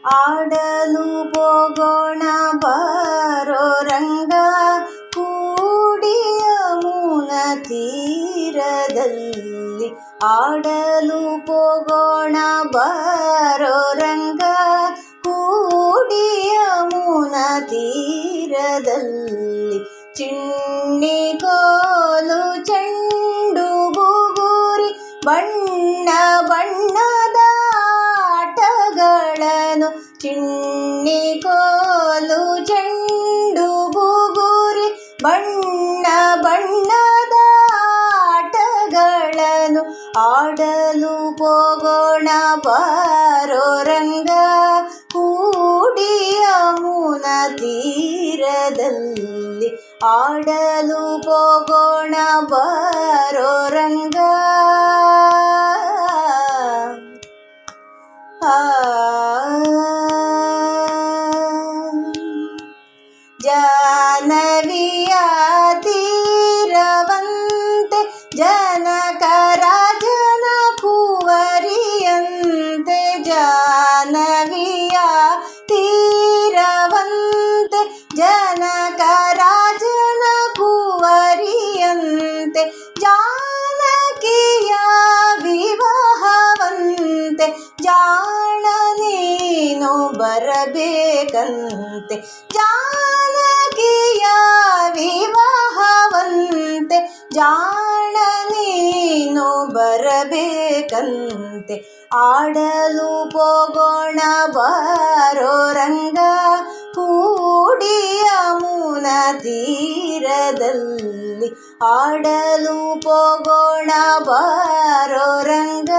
ಆಡಲು ಹೋಗೋಣ ಬಾರೋ ರಂಗ, ಕೂಡಿ ಯಮುನಾ ತೀರದಲ್ಲಿ. ಆಡಲು ಹೋಗೋಣ ಬಾರೋ ರಂಗ, ಕೂಡಿ ಯಮುನಾ ತೀರದಲ್ಲಿ. ಚಿಣ್ಣಿ ಕೋಲು ಚೆಂಡು ಬುಗುರಿ ಬಣ್ಣ ಬಣ್ಣದ ಆಟಗಳನ್ನು. ಚಿಣ್ಣಿ ಕೋಲು ಚೆಂಡು ಬುಗುರಿ ಬಣ್ಣ ಬಣ್ಣದ ಆಟಗಳನ್ನು ಆಡಲು ಹೋಗೋಣ ಬಾರೋ ರಂಗ, ಕೂಡಿ ಯಮುನಾ ತೀರದಲ್ಲಿ. ಆಡಲು ಹೋಗೋಣ ಬಾರೋ ರಂಗ. ಜಾಹ್ನವಿಯ ತೀರವಂತೆ ಜನಕ ರಾಜನ ಕುವರಿಯಂತೆ. ಜಾಹ್ನವಿಯ ತೀರವಂತೆ ಜನಕ ರಾಜನ ಕುವರಿಯಂತೆ. ಜಾನಕಿಯ ವಿವಾಹವಂತೆ ಜಾಣ ನೀನು ಬರಬೇಕಂತೆ. ಜಾನಕಿಯ ವಿವಾಹವಂತೆ ಜಾಣ ನೀನು ಬರಬೇಕಂತೆ. ಆಡಲು ಹೋಗೋಣ ಬಾರೋ ರಂಗ, ಕೂಡಿ ಯಮುನಾ ತೀರದಲ್ಲಿ. ಆಡಲು ಹೋಗೋಣ ಬಾರೋ ರಂಗ.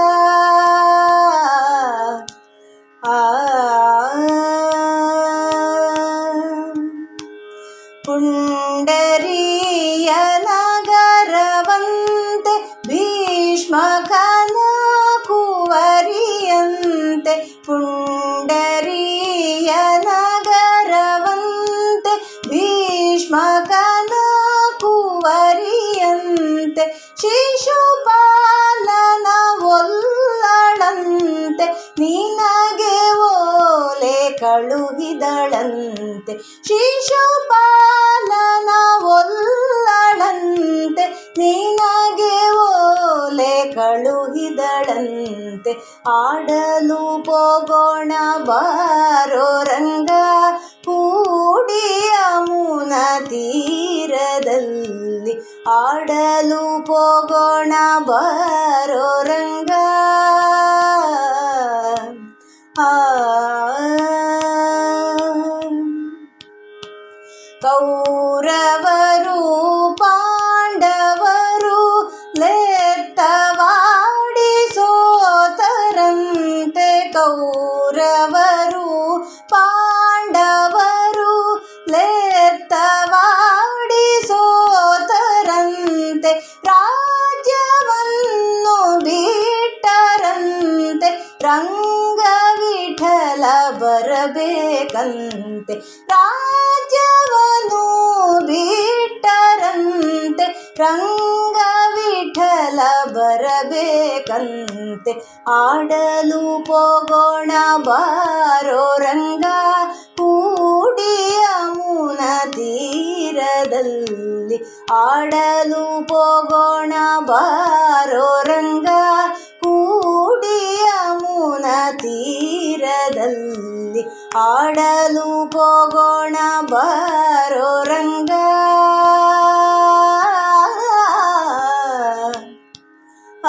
ಪುಂಡರೀಯ ನಗರವಂತೆ ಭೀಷ್ಮಕನ ಕುವರಿಯಂತೆ. ಪುಂಡರೀಯ ನಗರವಂತೆ ಭೀಷ್ಮಕನ ಕುವರಿಯಂತೆ. ಶಿಶುಪಾಲನ ಒಲ್ಲಳಂತೆ ನಿನಗೆ ಓಲೆ ಕಳುಹಿದಳಂತೆ. ಶಿಶುಪಾಲನ ಒಲ್ಲಳಂತೆ ನಿನಗೆ ಓಲೆ ಕಳುಹಿದಳಂತೆ. ಆಡಲು ಹೋಗೋಣ ಬಾರೋ ರಂಗ, ಕೂಡಿ ಯಮುನಾ ತೀರದಲ್ಲಿ. ಆಡಲು ಹೋಗೋಣ ಬಾರೋ ರಂಗ. ಕೌರವರು ಪಾಂಡವರು ಲೆತ್ತವಾಡಿ ಸೋತರಂತೆ. ಕೌರವರು ಪಾಂಡವರು ಲೆತ್ತವಾಡಿ ಸೋತರಂತೆ. ರಾಜ್ಯವನ್ನು ಬಿಟ್ಟರಂತೆ ರಂಗ ವಿಠಲ ಬರಬೇಕಂತೆ. ರಾಜ್ಯವನ್ನು ಬಿಟ್ಟರಂತೆ ರಂಗ ವಿಠಲ ಬರಬೇಕಂತೆ. ಆಡಲು ಹೋಗೋಣ ಬಾರೋ ರಂಗ, ಕೂಡಿ ಯಮುನಾ ತೀರದಲ್ಲಿ. ಆಡಲು ಹೋಗೋಣ ಬಾರೋ ರಂಗ, ಕೂಡಿ ಯಮುನಾ ತೀರದಲ್ಲಿ. ಆಡಲು ಹೋಗೋಣ ಬಾರೋ ರಂಗ. ಆ